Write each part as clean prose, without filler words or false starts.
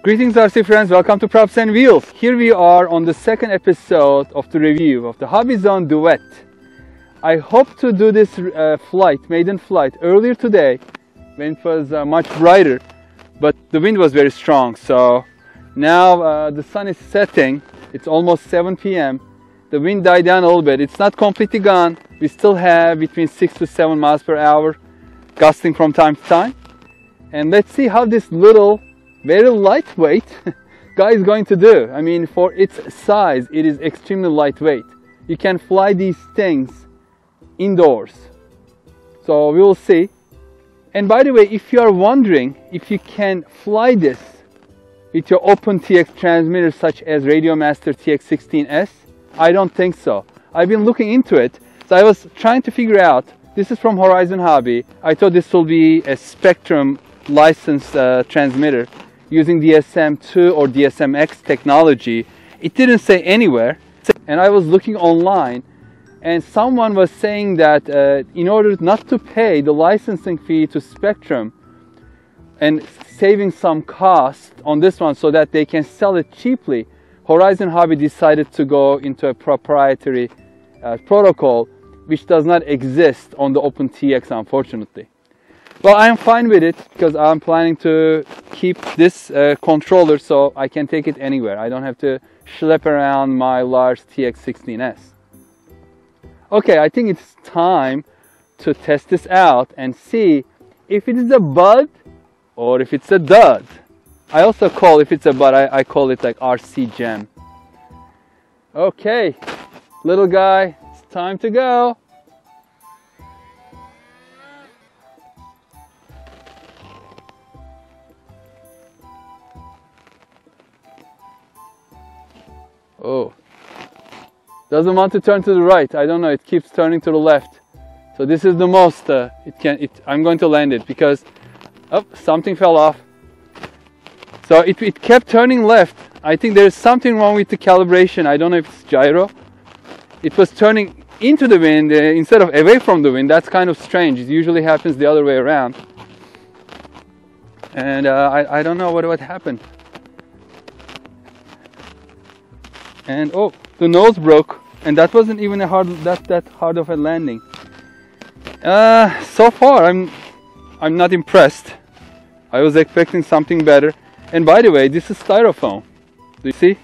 Greetings RC friends, welcome to Props and Wheels. Here we are on the second episode of the review of the Hobbyzone Duet. I hope to do this maiden flight earlier today when it was much brighter, but the wind was very strong. So now the sun is setting, it's almost 7 p.m. The wind died down a little bit. It's not completely gone. We still have between 6 to 7 miles per hour gusting from time to time. And let's see how this little very lightweight guy is going to do. I mean, for its size, it is extremely lightweight. You can fly these things indoors. So we will see. And by the way, if you are wondering if you can fly this with your OpenTX transmitters such as Radiomaster TX16S, I don't think so. I've been looking into it. So I was trying to figure out, this is from Horizon Hobby. I thought this will be a Spectrum licensed transmitter using DSM-2 or DSM-X technology. It didn't say anywhere, and I was looking online, and someone was saying that in order not to pay the licensing fee to Spectrum and saving some cost on this one so that they can sell it cheaply, Horizon Hobby decided to go into a proprietary protocol which does not exist on the OpenTX, unfortunately. Well, I'm fine with it because I'm planning to keep this controller so I can take it anywhere. I don't have to schlep around my large TX16S. Okay, I think it's time to test this out and see if it is a bud or if it's a dud. I also call, if it's a bud, I call it like RC Gem. Okay, little guy, it's time to go. Oh, doesn't want to turn to the right. I don't know, it keeps turning to the left. So this is the most I'm going to land it because something fell off. So it kept turning left. I think there's something wrong with the calibration. I don't know if it's gyro. It was turning into the wind instead of away from the wind. That's kind of strange. It usually happens the other way around. And I don't know what happened. And oh, the nose broke, and that wasn't even that hard of a landing. So far I'm not impressed. I was expecting something better. And by the way, this is styrofoam. Do you see?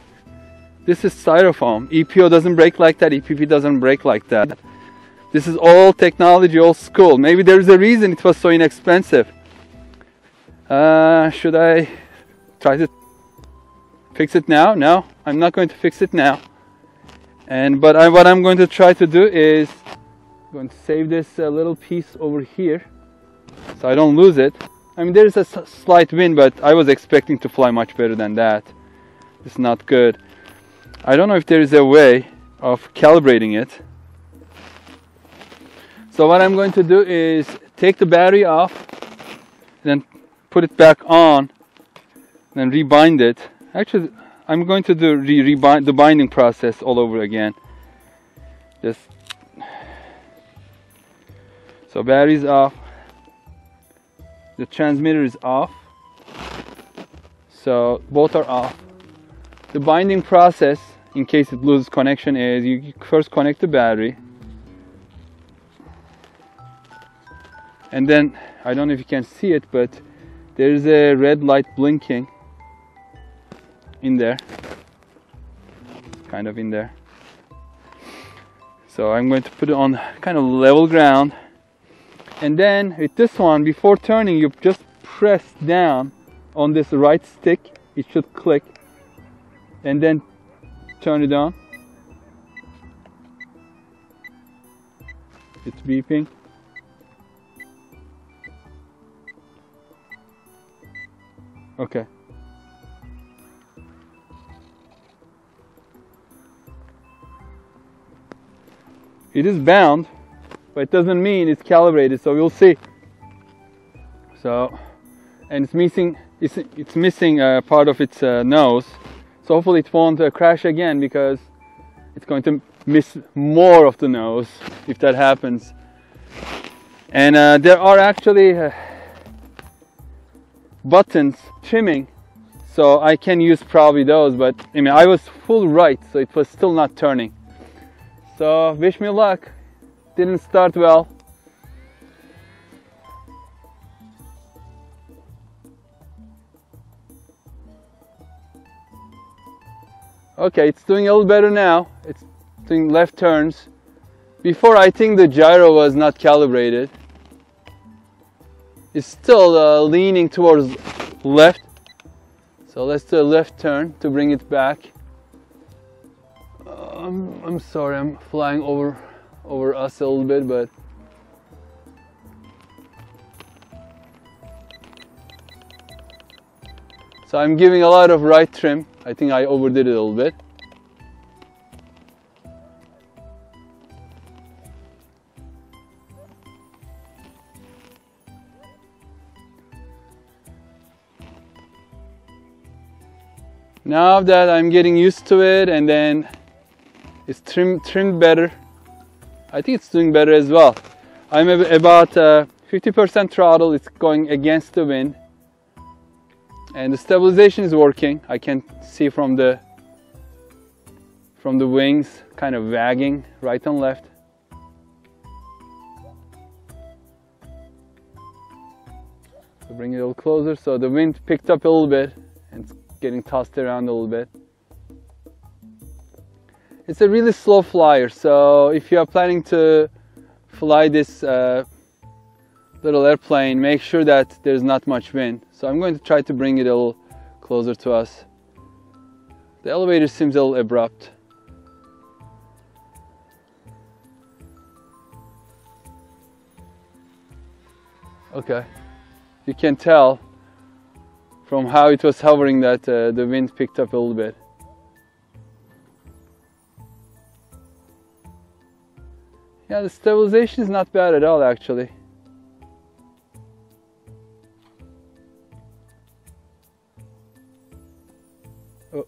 This is styrofoam. EPO doesn't break like that. EPP doesn't break like that. This is all technology, old school. Maybe there's a reason it was so inexpensive. Should I try to fix it now? No, I'm not going to fix it now. But what I'm going to try to do is I'm going to save this little piece over here so I don't lose it. I mean, there's a slight wind, but I was expecting to fly much better than that. It's not good. I don't know if there is a way of calibrating it. So what I'm going to do is take the battery off, then put it back on, then rebind it. Actually, I'm going to do the binding process all over again. So battery's off. The transmitter is off. So both are off. The binding process, in case it loses connection, is you first connect the battery. And then, I don't know if you can see it, but there's a red light blinking in there, kind of in there. So I'm going to put it on kind of level ground, and then with this one, before turning, you just press down on this right stick. It should click, and then turn it on. It's beeping. Okay. It is bound, but it doesn't mean it's calibrated, so we'll see. So, and it's missing part of its nose, so hopefully it won't crash again, because it's going to miss more of the nose if that happens. And there are actually buttons trimming So I can use probably those, but I mean, I was full right, so it was still not turning. So wish me luck. Didn't start well. Okay, it's doing a little better now. It's doing left turns. Before, I think the gyro was not calibrated. It's still leaning towards left. So let's do a left turn to bring it back. I'm sorry, I'm flying over us a little bit, but so I'm giving a lot of right trim. I think I overdid it a little bit. Now that I'm getting used to it, and then it's trimmed better, I think it's doing better as well. I'm about 50% throttle. It's going against the wind, and the stabilization is working. I can see from the wings kind of wagging right and left. So bring it a little closer. So the wind picked up a little bit and it's getting tossed around a little bit. It's a really slow flyer, so if you are planning to fly this little airplane, make sure that there's not much wind. So I'm going to try to bring it a little closer to us. The elevator seems a little abrupt. Okay, you can tell from how it was hovering that the wind picked up a little bit. Yeah, the stabilization is not bad at all, actually. Oh.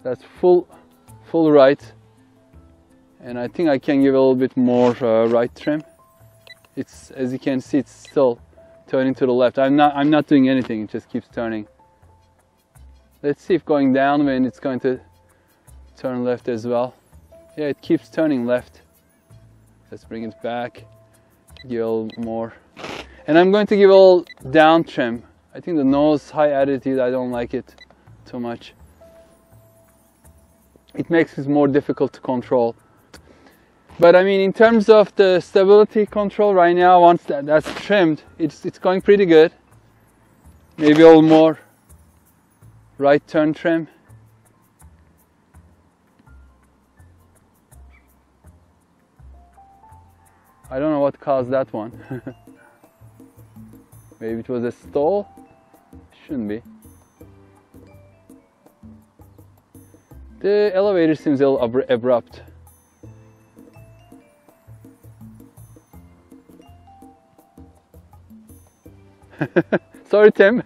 That's full right, and I think I can give a little bit more right trim. It's, as you can see, it's still turning to the left. I'm not doing anything. It just keeps turning. Let's see if going downwind it's going to turn left as well. Yeah, it keeps turning left. Let's bring it back. Give a little more. And I'm going to give a little down trim. I think the nose high attitude, I don't like it too much. It makes it more difficult to control. But I mean, in terms of the stability control right now, once that's trimmed, it's going pretty good. Maybe a little more right turn trim. I don't know what caused that one. Maybe it was a stall? Shouldn't be. The elevator seems a little abrupt. Sorry, Tim.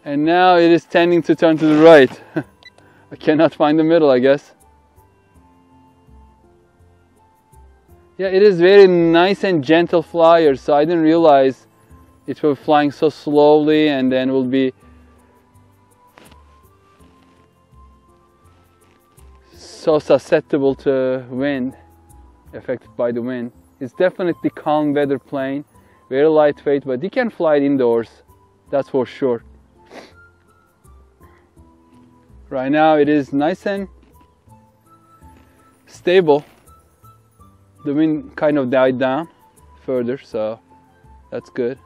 And now it is tending to turn to the right. I cannot find the middle, I guess. Yeah, it is very nice and gentle flyer, so I didn't realize it will be flying so slowly and then will be so susceptible to wind, affected by the wind. It's definitely calm weather plane, very lightweight, but you can fly it indoors, that's for sure. Right now it is nice and stable. The wind kind of died down further, so that's good.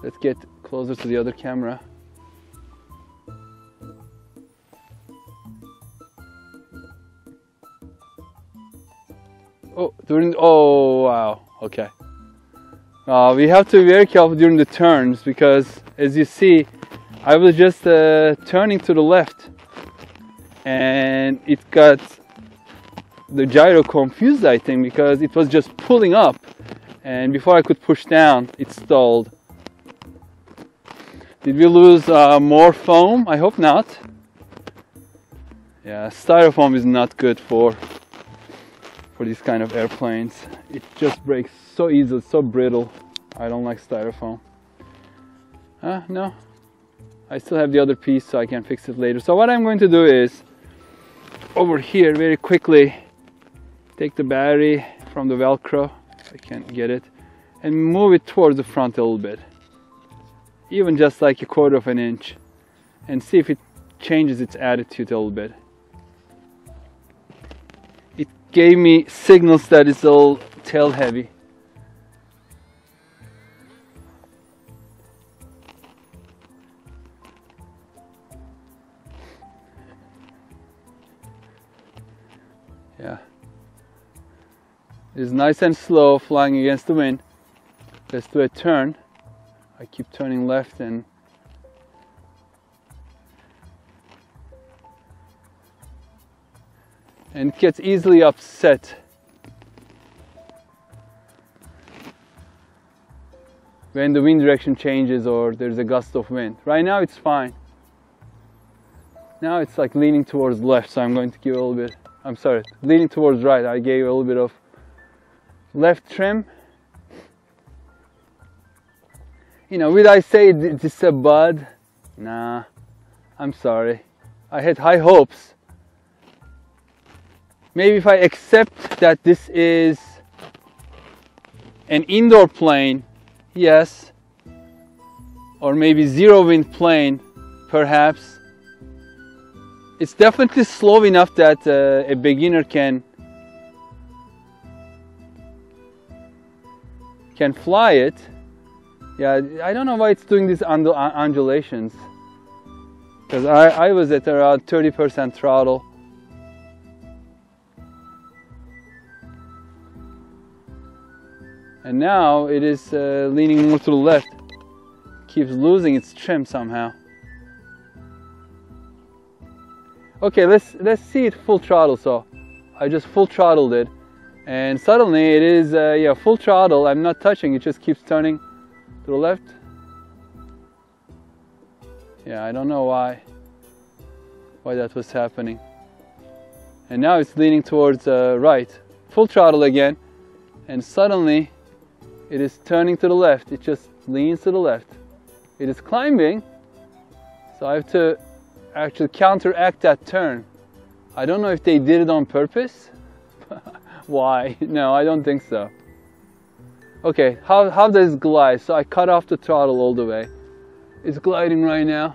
Let's get closer to the other camera. Oh wow, okay. We have to be very careful during the turns because, as you see, I was just turning to the left and it got the gyro confused, I think, because it was just pulling up and before I could push down, it stalled. Did we lose more foam? I hope not. Yeah, styrofoam is not good for for these kind of airplanes. It just breaks so easily, so brittle. I don't like styrofoam. No, I still have the other piece, so I can fix it later. So what I'm going to do is, over here very quickly, take the battery from the Velcro, I can't get it, and move it towards the front a little bit, even just like 1/4 of an inch, and see if it changes its attitude a little bit. It gave me signals that it's all tail heavy. Yeah, it's nice and slow, flying against the wind. Let's do a turn. I keep turning left and it gets easily upset when the wind direction changes or there's a gust of wind. Right now it's fine. Now it's like leaning towards left, so I'm going to give a little bit, I'm sorry, leaning towards right. I gave a little bit of left trim. You know, would I say this is a bud? Nah, I'm sorry. I had high hopes. Maybe if I accept that this is an indoor plane, yes. Or maybe zero wind plane, perhaps. It's definitely slow enough that a beginner can fly it. Yeah, I don't know why it's doing these undulations. Because I was at around 30% throttle. And now it is leaning more to the left. Keeps losing its trim somehow. Okay, let's see it full throttle. So I just full throttled it, and suddenly it is yeah, full throttle. I'm not touching, it just keeps turning to the left. Yeah, I don't know why that was happening. And now it's leaning towards right. Full throttle again, and suddenly it is turning to the left. It just leans to the left. It is climbing, so I have to actually counteract that turn. I don't know if they did it on purpose. Why? No, I don't think so. Okay, how does it glide? So I cut off the throttle all the way. It's gliding right now.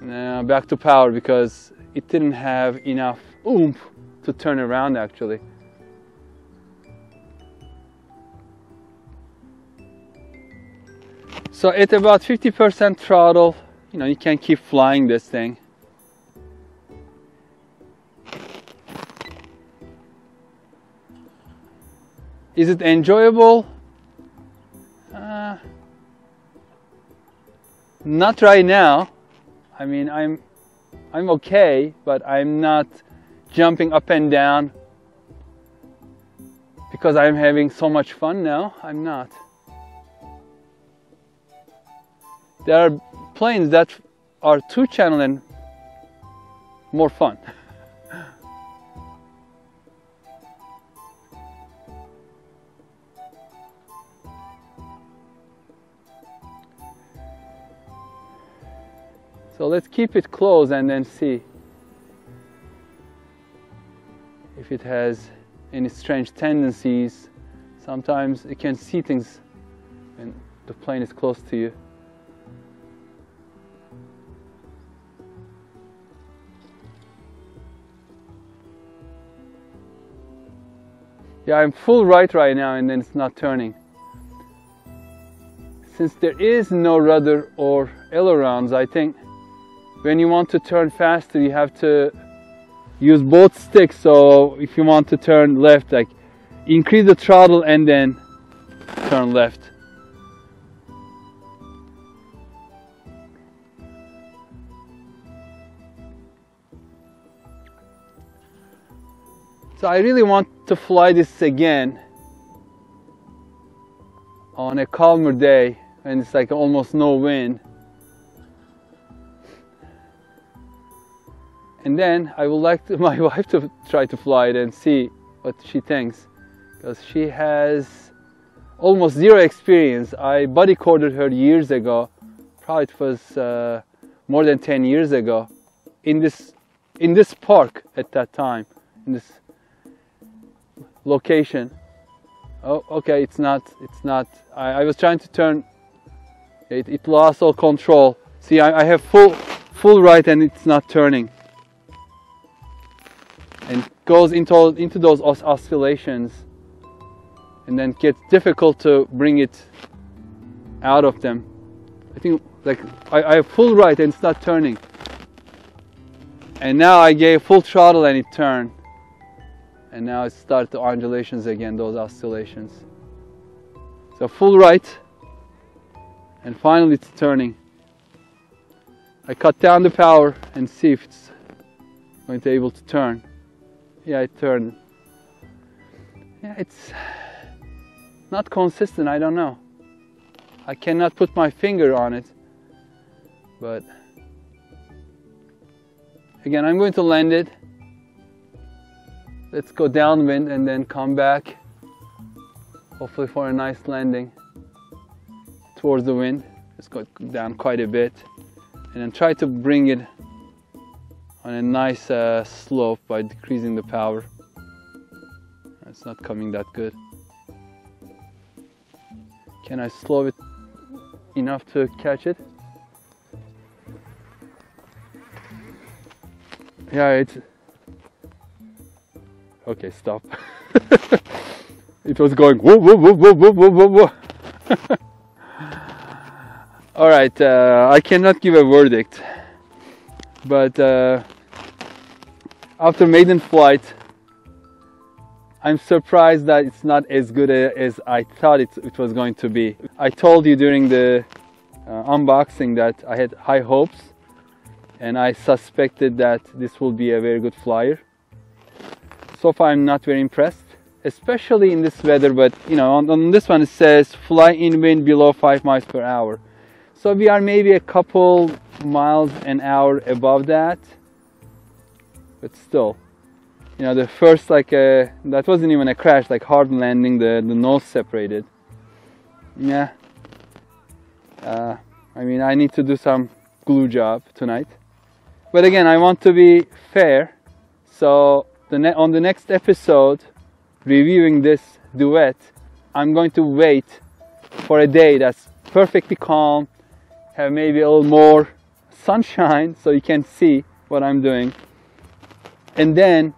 Now back to power because it didn't have enough oomph to turn around actually. So at about 50% throttle, you know, you can keep flying this thing. Is it enjoyable? Not right now. I mean, I'm okay, but I'm not jumping up and down because I'm having so much fun now. I'm not. There are planes that are 2-channel and more fun. So let's keep it close and then see if it has any strange tendencies. Sometimes you can see things when the plane is close to you. Yeah, I'm full right now and then it's not turning. Since there is no rudder or ailerons, I think when you want to turn faster, you have to use both sticks. So if you want to turn left, like increase the throttle and then turn left. So I really want to fly this again on a calmer day when it's like almost no wind. And then I would like my wife to try to fly it and see what she thinks, because she has almost zero experience. I buddy corded her years ago, probably it was more than 10 years ago, in this park at that time, in this location. Oh, okay, it's not. I was trying to turn. It lost all control. See, I have full right, and it's not turning, and goes into those oscillations, and then gets difficult to bring it out of them. I think like I have full right and it's not turning, and now I gave full throttle and it turned, and now it started the undulations again, those oscillations. So full right, and finally it's turning. I cut down the power and see if it's going to be able to turn. Yeah, it turned. Yeah, it's not consistent, I don't know. I cannot put my finger on it. But again, I'm going to land it. Let's go downwind and then come back, hopefully for a nice landing towards the wind. Let's go down quite a bit, and then try to bring it on a nice slope by decreasing the power. It's not coming that good. Can I slow it enough to catch it? Yeah, it's okay. Stop. It was going whoa, whoa, whoa, whoa, whoa, whoa, whoa, whoa. All right, I cannot give a verdict, but after maiden flight, I'm surprised that it's not as good as I thought it was going to be. I told you during the unboxing that I had high hopes, and I suspected that this will be a very good flyer. So far I'm not very impressed, especially in this weather, but you know, on this one it says fly in wind below 5 miles per hour. So we are maybe a couple miles an hour above that, but still, you know, the first that wasn't even a crash, like hard landing, the nose separated. Yeah, I mean, I need to do some glue job tonight. But again, I want to be fair, so on the next episode, reviewing this Duet, I'm going to wait for a day that's perfectly calm, have maybe a little more sunshine so you can see what I'm doing, and then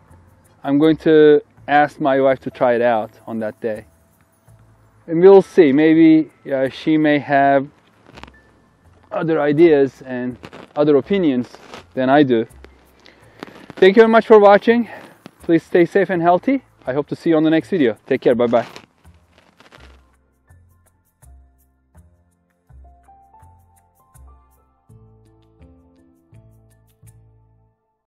I'm going to ask my wife to try it out on that day, and we'll see. Maybe she may have other ideas and other opinions than I do. Thank you very much for watching. Please stay safe and healthy. I hope to see you on the next video. Take care. Bye bye.